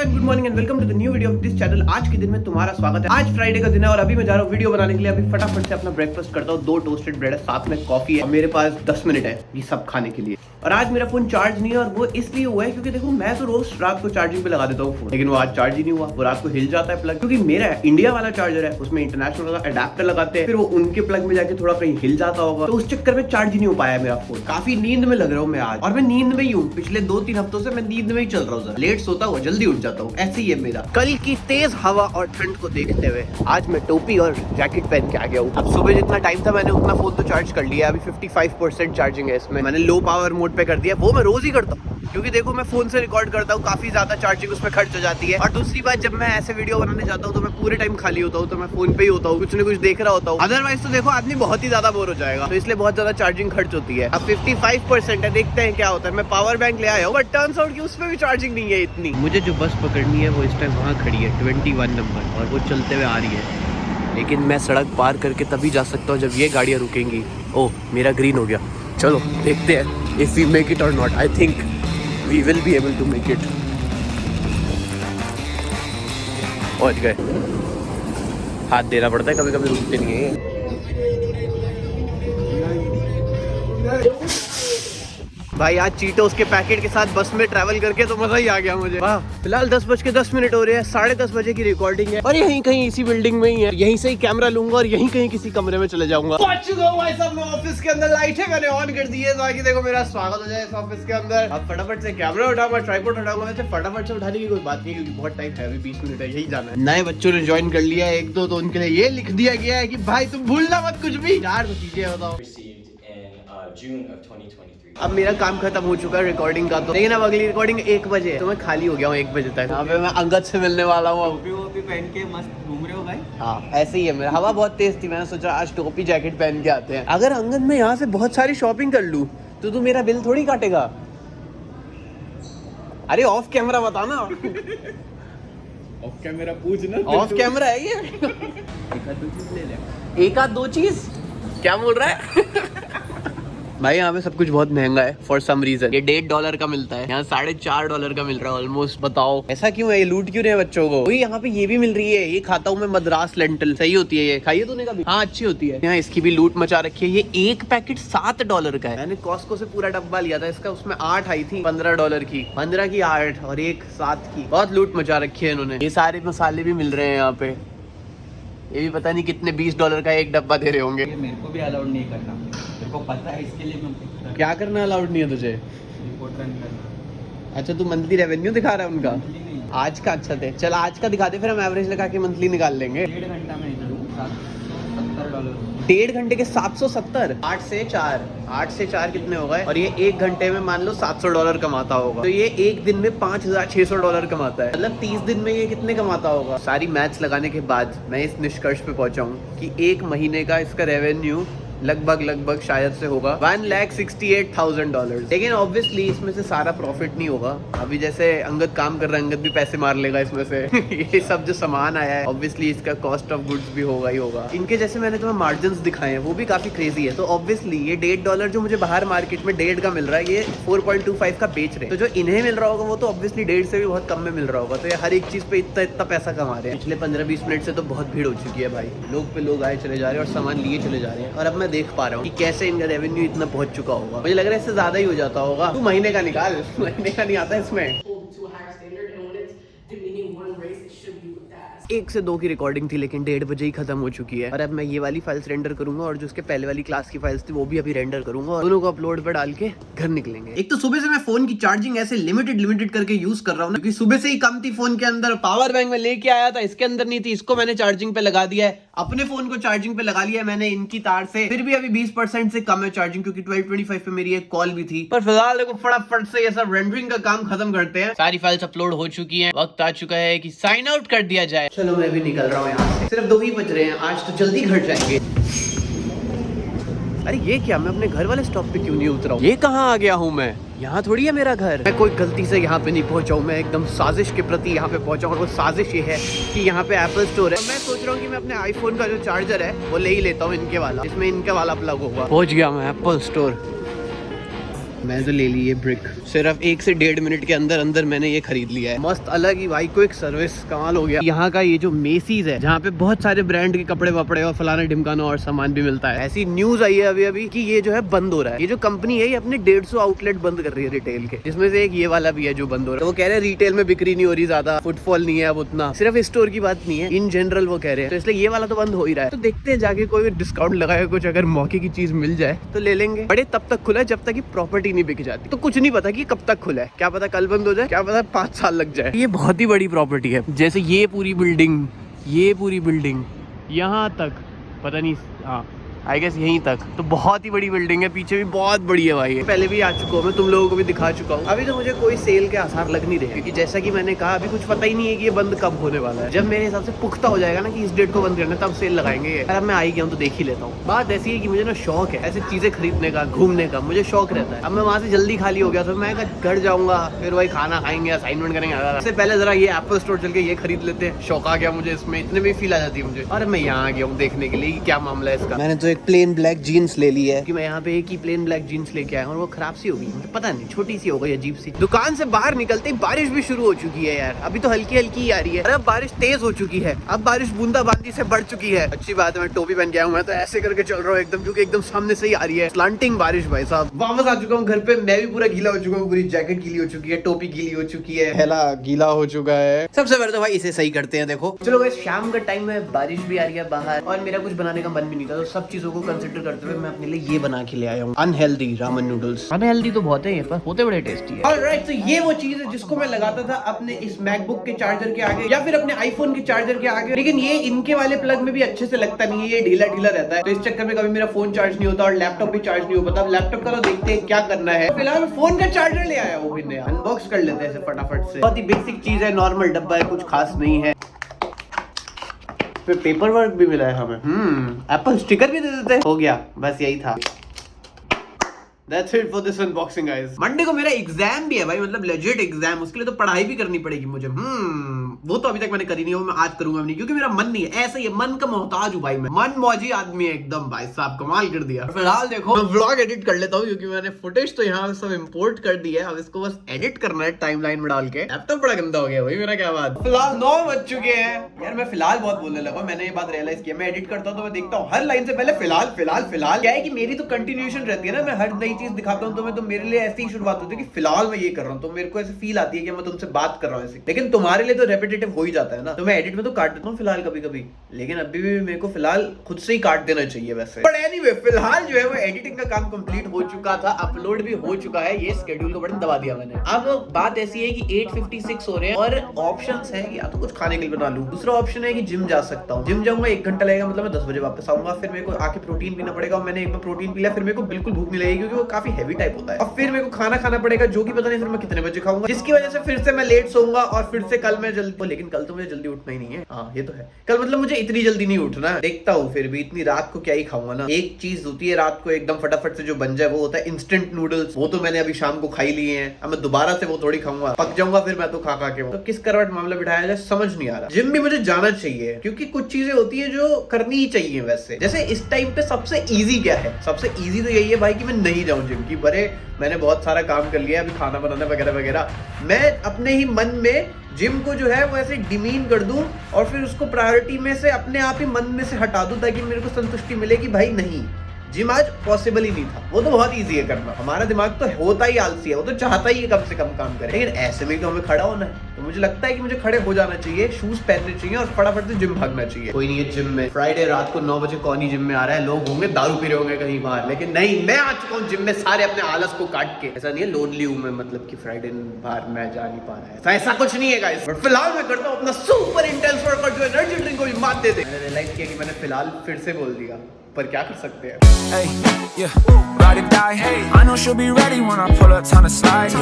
And good morning and welcome to the new video of this channel. आज के दिन में तुम्हारा स्वागत है। आज फ्राइडे का दिन है और अभी मैं जा रहा हूँ वीडियो बनाने के लिए। अभी फटाफट से अपना ब्रेकफास्ट करता हूँ। 2 टोस्टेड ब्रेड है, साथ में कॉफी है और मेरे पास 10 मिनट है ये सब खाने के लिए। और आज मेरा फोन चार्ज नहीं है और वो इसलिए हुआ है क्योंकि देखो मैं तो रोज रात को चार्जिंग पे लगा देता हूँ फोन, लेकिन वो आज चार्ज ही नहीं हुआ। वो रात को हिल जाता है प्लग, क्योंकि मेरा इंडिया वाला चार्जर है, उसमें इंटरनेशनल वाला अडेप्टर लगाते हैं, फिर वो उनके प्लग में जाके थोड़ा कहीं हिल जाता होगा, तो उस चक्कर में चार्ज ही नहीं हो पाया मेरा फोन। काफी नींद में लग रहा हूँ मैं आज, और मैं नींद में ही हूँ। पिछले 2-3 हफ्तों से मैं नींद में ही चल रहा हूँ। लेट सोता हूँ, जल्दी उठ जाता हूँ, ऐसे ही है मेरा। कल की तेज हवा और ठंड को देखते हुए आज मैं टोपी और जैकेट पहन के आ गया हूँ। अब सुबह जितना टाइम था मैंने उतना फोन तो चार्ज कर लिया। अभी 55% चार्जिंग है इसमें। मैंने लो पावर मोड पे कर दिया। वो मैं रोज ही करता हूँ क्योंकि देखो मैं फोन से रिकॉर्ड करता हूँ, काफी ज्यादा चार्जिंग उसमें खर्च हो जाती है। और दूसरी बात, जब मैं ऐसे वीडियो बनाने जाता हूँ तो मैं पूरे टाइम खाली होता हूँ, तो मैं फोन पे ही होता हूँ, कुछ न कुछ देख रहा होता हूँ। अदरवाइज तो देखो आदमी बहुत ही ज्यादा बोर हो जाएगा, तो इसलिए बहुत ज्यादा चार्जिंग खर्च होती है। अब 55% है, देखते हैं क्या होता है। मैं पावर बैंक ले आया हूँ बट टर्न्स आउट कि उसमें भी चार्जिंग नहीं है इतनी। मुझे जो बस पकड़नी है वो इस टाइम वहाँ खड़ी है 21 नंबर, और वो चलते हुए आ रही है। लेकिन मैं सड़क पार करके तभी जा सकता हूँ जब ये गाड़ियाँ रुकेंगी। ओह, मेरा ग्रीन हो गया। चलो देखते हैं इफ वी मेक इट और not. I think we will be able to make it. पहुंच गए। हाथ देना पड़ता है, कभी कभी रुकते नहीं है। भाई आज चीटोस के पैकेट के साथ बस में ट्रैवल करके तो मजा ही आ गया मुझे। वाह, फिलहाल 10:10 हो रहे हैं। 10:30 बजे की रिकॉर्डिंग है और यहीं कहीं इसी बिल्डिंग में ही है। यहीं से ही कैमरा लूंगा और यहीं कहीं किसी कमरे में चले जाऊंगा। पहुंच चुका हूं भाई साहब मैं ऑफिस के अंदर। लाइटें मैंने ऑन कर दी है ताकि देखो मेरा स्वागत हो जाए इस ऑफिस के अंदर। अब फटाफट से कैमरा उठाऊंगा, ट्राइपॉड उठाऊंगा। वैसे फटाफट से उठाने की कोई बात नहीं क्योंकि बहुत टाइम है, अभी 20 मिनट है, यही जाना है। नए बच्चों ने ज्वाइन कर लिया है 1-2, तो उनके लिए ये लिख दिया गया है कि भाई तुम भूलना मत कुछ भी। यार तो चीजें बताओ। June of 2023. अब मेरा काम खत्म हो चुका है रिकॉर्डिंग का, तो लेकिन अब अगली रिकॉर्डिंग 1 बजे है, तो मैं खाली हो गया हूँ 1 बजे तक। यहाँ पे मैं अंगद से मिलने वाला हूँ। टोपी पहन के मस्त घूम रहे हो भाई। हाँ ऐसे ही है मेरा। हवा बहुत तेज थी, मैंने सोचा आज टोपी जैकेट पहन के आते हैं। अगर अंगद में यहाँ से बहुत सारी शॉपिंग कर लूँ तो तू मेरा बिल थोड़ी काटेगा। अरे ऑफ कैमरा बताना। ऑफ कैमरा पूछना। ऑफ कैमरा है ये। एक आध दो चीज ले ले। 1-2 चीज क्या बोल रहा है? भाई यहाँ पे सब कुछ बहुत महंगा है फॉर सम रीजन। ये $1.5 का मिलता है, यहाँ $4.5 का मिल रहा है ऑलमोस्ट। बताओ ऐसा क्यों है? ये लूट क्यों रहे हैं बच्चों को? वही यहाँ पे ये भी मिल रही है। ये खाता हूँ मैं, मद्रास लेंटल। सही होती है ये, खाइए तूने कभी? हाँ अच्छी होती है। यहाँ इसकी भी लूट मचा रखी है। ये एक पैकेट $7 का है। मैंने कॉस्को से पूरा डब्बा लिया था इसका, उसमें 8 आई थी $15 की। 15 की 8 और एक 7 की। बहुत लूट मचा रखी है इन्होंने। ये सारे मसाले भी मिल रहे हैं यहाँ पे। ये भी पता नहीं कितने $20 का एक डब्बा दे रहे होंगे। मेरे को भी अलाउड नहीं करना, मेरे को पता है, इसके लिए मैं क्या करना अलाउड नहीं है तुझे? रिपोर्ट रन करना। अच्छा तू मंथली रेवेन्यू दिखा रहा है उनका? आज का अच्छा थे, चल आज का दिखा दे, फिर हम एवरेज लगा के मंथली निकाल लेंगे। 1.5 घंटा में $770। 1.5 घंटे के 770। 8 से 4 कितने हो गए? और ये 1 घंटे में मान लो $700 कमाता होगा, तो ये एक दिन में $5600 कमाता है। मतलब 30 दिन में ये कितने कमाता होगा? सारी मैथ्स लगाने के बाद मैं इस निष्कर्ष पे पहुंचा हूँ कि 1 महीने का इसका रेवेन्यू लगभग शायद से होगा $1,68,000। लेकिन ऑब्वियसली इसमें से सारा प्रॉफिट नहीं होगा। अभी जैसे अंगद काम कर रहा है, अंगद भी पैसे मार लेगा इसमें से। ये सब जो सामान आया है ऑब्वियसली इसका कॉस्ट ऑफ गुड्स भी होगा ही होगा। इनके जैसे मैंने तुम्हें मार्जिन्स दिखाए हैं वो भी काफी क्रेजी है। तो ऑब्वियसली ये $1.5 जो मुझे बाहर मार्केट में 1.5 का मिल रहा है, ये 4.25 का बेच रहे हैं। तो जो इन्हें मिल रहा होगा वो तो ऑब्वियसली 1.5 से भी बहुत कम में मिल रहा होगा। तो ये हर एक चीज पे इतना पैसा कमा रहे हैं। पिछले 15-20 मिनट से तो बहुत भीड़ हो चुकी है भाई। लोग पे लोग आए चले जा रहे हैं और सामान लिए चले जा रहे हैं। और अब मैं देख पा रहा हूँ कि कैसे इनका रेवेन्यू इतना पहुंच चुका होगा। मुझे लग रहा है इससे ज्यादा ही हो जाता होगा। तू महीने का निकाल, महीने का नहीं आता इसमें। 1 से 2 की रिकॉर्डिंग थी लेकिन 1:30 बजे ही खत्म हो चुकी है। और अब मैं ये वाली फाइल्स रेंडर करूंगा और जो उसके पहले वाली क्लास की फाइल्स थी वो भी अभी रेंडर करूंगा और दोनों को अपलोड पर डाल के घर निकलेंगे। एक तो सुबह से मैं फोन की चार्जिंग ऐसे लिमिटेड करके यूज कर रहा हूँ क्योंकि सुबह से ही कम थी फोन के अंदर। पावर बैंक में लेके आया था, इसके अंदर नहीं थी, इसको मैंने चार्जिंग पे लगा दिया है। अपने फोन को चार्जिंग पे लगा लिया है मैंने इनकी तार से, फिर भी अभी 20% से कम है चार्जिंग क्योंकि 12:25 पे मेरी एक कॉल भी थी। पर फिलहाल देखो फटाफट से ये सब रेंडरिंग का काम खत्म करते हैं। सारी फाइल्स अपलोड हो चुकी है, वक्त आ चुका है कि साइन आउट कर दिया जाए। चलो मैं भी निकल रहा हूँ यहाँ से। सिर्फ 2 ही बज रहे हैं, आज तो जल्दी घर जाएंगे। अरे ये क्या, मैं अपने घर वाले स्टॉप पे क्यों नहीं उतरा हूँ? ये कहाँ आ गया हूँ मैं? यहाँ थोड़ी है मेरा घर। मैं कोई गलती से यहाँ पे नहीं पहुँचा हूँ, मैं एकदम साजिश के प्रति यहाँ पे पहुँचा हूँ। और वो साजिश ये है कि यहाँ पे एप्पल स्टोर है। मैं सोच रहा हूँ कि मैं अपने आईफोन का जो चार्जर है वो ले ही लेता हूँ, इनके वाला, इसमें इनके वाला प्लग होगा। पहुँच गया मैं एप्पल स्टोर। मैं तो ले ली ये ब्रिक, सिर्फ 1 से 1.5 मिनट के अंदर अंदर मैंने ये खरीद लिया है। मस्त अलग ही भाई, क्विक सर्विस, कमाल हो गया। यहाँ का ये जो मेसीज है, जहाँ पे बहुत सारे ब्रांड के कपड़े वपड़े और फलाना ढिमकाना और सामान भी मिलता है, ऐसी न्यूज आई है अभी अभी कि ये जो है बंद हो रहा है। ये जो कंपनी है ये अपने 150 आउटलेट बंद कर रही है रिटेल के, जिसमें से एक ये वाला भी है जो बंद हो रहा है। तो वो कह रहे हैं रिटेल में बिक्री नहीं हो रही, ज्यादा फुटफॉल नहीं है अब उतना, सिर्फ स्टोर की बात नहीं है, इन जनरल वो कह रहे हैं। तो इसलिए ये वाला तो बंद हो ही रहा है। तो देखते हैं जाके कोई डिस्काउंट लगाए, कुछ अगर मौके की चीज मिल जाए तो ले लेंगे। बड़े तब तक खुला है जब तक प्रॉपर्टी नहीं बिक जाती। तो कुछ नहीं पता कि कब तक खुला है, क्या पता कल बंद हो जाए, क्या पता 5 साल लग जाए। ये बहुत ही बड़ी प्रॉपर्टी है, जैसे ये पूरी बिल्डिंग यहाँ तक, पता नहीं, हाँ आई गेस यहीं तक। तो बहुत ही बड़ी बिल्डिंग है, पीछे भी बहुत बड़ी है भाई। पहले भी आ चुका हूँ मैं, तुम लोगों को भी दिखा चुका हूँ। अभी तो मुझे कोई सेल के आसार लग नहीं रहे, क्योंकि जैसा कि मैंने कहा अभी कुछ पता ही नहीं है कि ये बंद कब होने वाला है। जब मेरे हिसाब से पुख्ता हो जाएगा ना कि इस डेट को बंद करना, तब सेल लगाएंगे ये। अब मैं आई गया हूँ तो देख ही लेता हूँ। बात ऐसी है कि मुझे ना शौक है ऐसी चीजें खरीदने का, घूमने का, मुझे शौक रहता है। अब मैं वहाँ से जल्दी खाली हो गया, तो मैं घर जाऊंगा, फिर वही खाना खाएंगे, असाइनमेंट करेंगे। इससे पहले जरा ये एप्पल स्टोर चल के ये खरीद लेते हैं। शौक आ गया मुझे इसमें, इतने भी फील आ जाती है मुझे। और मैं यहाँ आ गया हूँ देखने के लिए कि क्या मामला है इसका। मैंने तो एक प्लेन ब्लैक जीन्स ले ली है कि मैं यहाँ पे एक ही प्लेन ब्लैक जीन्स लेके आया हूँ और वो खराब सी हो गई, मुझे पता नहीं, छोटी सी हो गई, अजीब सी। दुकान से बाहर निकलते ही बारिश भी शुरू हो चुकी है यार। अभी तो हल्की हल्की ही आ रही है, अब बारिश तेज हो चुकी है, अब बारिश बूंदाबांदी से बढ़ चुकी है। अच्छी बात है, मैं टोपी पहन के आया हूँ, मैं तो ऐसे करके चल रहा हूँ एकदम, क्योंकि एकदम सामने से ही आ रही है स्लांटिंग बारिश। भाई साहब वापस आ चुका हूँ घर पे, मैं भी पूरा गीला हो चुका हूँ, पूरी जैकेट गीली हो चुकी है, टोपी गीली हो चुकी है, थैला गीला हो चुका है। सबसे पहले तो भाई इसे सही करते हैं। देखो चलो भाई, शाम का टाइम है, बारिश भी आ रही है बाहर और मेरा कुछ बनाने का मन भी नहीं था, तो सब चीजों को कंसिडर करते हुए मैं अपने लिए ये बना के ले आया हूँ, अनहेल्दी रामेन नूडल्स। अनहेल्दी तो बहुत है ये, पर होते बड़े टेस्टी है। ऑलराइट, तो ये वो चीज है जिसको मैं लगाता था अपने इस मैकबुक के चार्जर के आगे या फिर अपने आईफोन के चार्जर के आगे, लेकिन ये इनके वाले प्लग में भी अच्छे से लगता नहीं है, ये ढीला ढीला रहता है। तो इस चक्कर में कभी मेरा फोन चार्ज नहीं होता और लैपटॉप भी चार्ज नहीं हो पाता। लैपटॉप का तो देखते हैं क्या करना है। फिलहाल फोन का चार्जर ले आया हूँ, अनबॉक्स कर लेते हैं फटाफट से। बहुत ही बेसिक चीज है, नॉर्मल डब्बा है, कुछ खास नहीं है। फिर पेपर वर्क भी मिला है हमें, एप्पल स्टिकर भी दे देते हैं। हो गया, बस यही था। That's it for this unboxing guys. Monday को मेरा एग्जाम भी है भाई, मतलब लेजिट एग्जाम, उसके लिए तो पढ़ाई भी करनी पड़ेगी मुझे। वो तो अभी तक मैंने करी नहीं, वो मैं आज करूंगा नहीं, क्योंकि मेरा मन नहीं है। ऐसा ही है, मन का मोहताज हूँ भाई मैं, मन मौजी आदमी है एकदम। भाई साहब कमाल कर दिया। फिलहाल देखो मैं व्लॉग एडिट कर लेता हूँ, क्योंकि मैंने फुटेज तो यहाँ सब इंपोर्ट कर दी है, अब इसको बस एडिट करना है टाइमलाइन में डाल के। लैपटॉप बड़ा गंदा हो गया भाई मेरा, क्या बात। फिलहाल 9 बज चुके हैं यार, मैं फिलहाल बहुत बोलने लगा। मैंने ये बात रियलाइज किया, मैं एडिट करता हूँ तो मैं देखता हूँ हर लाइन से पहले फिलहाल फिलहाल फिलहाल। क्या है कि मेरी तो कंटिन्यूएशन रहती है ना, मैं हर नई चीज दिखाता हूँ तो मेरे लिए ऐसी ही शुरुआत होती है कि फिलहाल मैं ये कर रहा हूँ, तो मेरे को ऐसे फील आती है कि मैं तुमसे बात कर रहा हूँ ऐसे। लेकिन तुम्हारे लिए तो रेपिटेटिव हो ही जाता है ना, तो मैं एडिट में तो काट देता हूँ फिलहाल कभी कभी, लेकिन अभी भी मेरे को फिलहाल खुद से ही काट देना चाहिए वैसे। बट एनीवे फिलहाल जो है वो एडिटिंग का काम कंप्लीट हो चुका था, अपलोड भी हो चुका है, ये शेड्यूल का बटन दबा दिया मैंने। अब बात ऐसी है कि 8:56 हो रहे हैं और ऑप्शंस है कि या तो कुछ खाने के लिए बना लूं, दूसरा ऑप्शन है कि जिम जा सकता हूँ। जिम जाऊंगा 1 घंटा लगेगा, मतलब मैं 10 बजे वापस आऊंगा, फिर मेरे को आके प्रोटीन पीना पड़ेगा। और मैंने एक बार प्रोटीन पी लिया, फिर मेरे को बिल्कुल भूख नहीं लगेगी, क्योंकि वो काफी हैवी टाइप होता है। और फिर मेरे को खाना पड़ेगा, जो कि पता नहीं फिर मैं कितने बजे खाऊंगा, जिसकी वजह से फिर से मैं लेट सोऊंगा और फिर से कल मैं जल्दी। लेकिन कल तो मुझे जल्दी उठना ही नहीं है, हाँ ये तो है। कल मतलब मुझे इतनी जल्दी नहीं उठना, देखता हूँ फिर भी इतनी रात को क्या ही खाऊंगा ना। एक चीज होती है रात को एकदम फटाफट से जो बन जाए, वो होता है इंस्टेंट नूडल्स। वो तो मैंने अभी शाम को खाई लिए हैं, अब मैं दोबारा से वो थोड़ी खाऊंगा, पक जाऊंगा फिर मैं तो खा के। तो किस करवट मामला बिठाया जाए समझ नहीं आ रहा। जिम भी मुझे जाना चाहिए, क्योंकि कुछ चीजें होती है जो करनी ही चाहिए वैसे। जैसे इस टाइम पे सबसे ईजी क्या है, सबसे ईजी तो यही है भाई कि मैं नहीं जाऊं जिम की। बड़े मैंने बहुत सारा काम कर लिया, अभी खाना बनाना वगैरह वगैरह। मैं अपने ही मन में जिम को जो है वो ऐसे डिमीन कर दूं और फिर उसको प्रायोरिटी में से अपने आप ही मन में से हटा दूं, ताकि मेरे को संतुष्टि मिले कि भाई नहीं, जिम आज पॉसिबल ही नहीं था। वो तो बहुत इजी है करना, हमारा दिमाग तो होता ही आलसी है, वो तो चाहता ही है कम से कम काम करे। लेकिन ऐसे में तो हमें खड़ा होना है, तो मुझे लगता है कि मुझे खड़े हो जाना चाहिए, शूज पहनने चाहिए और फटाफट से जिम भागना चाहिए। कोई नहीं है जिम में, फ्राइडे रात को 9 बजे कौन ही जिम में आ रहा है। लोग होंगे दारू पी रहे होंगे कहीं बाहर, लेकिन नहीं, मैं आ चुका हूँ जिम में सारे अपने आलस को काट के। ऐसा नहीं है लोनली हूँ मैं, मतलब कि फ्राइडे बाहर मैं जा नहीं पा रहा है, ऐसा कुछ नहीं है गाइस। बट फिलहाल मैं करता हूँ अपना सुपर इंटेंस वर्कआउट, जो एनर्जी ड्रिंक को भी मात दे दे। मैंने रियलाइज किया कि मैंने फिलहाल फिर से बोल दिया, पर क्या कर सकते हैं। Hey, yeah, ride or die. Hey, I know she'll be ready when I pull up, time to slide.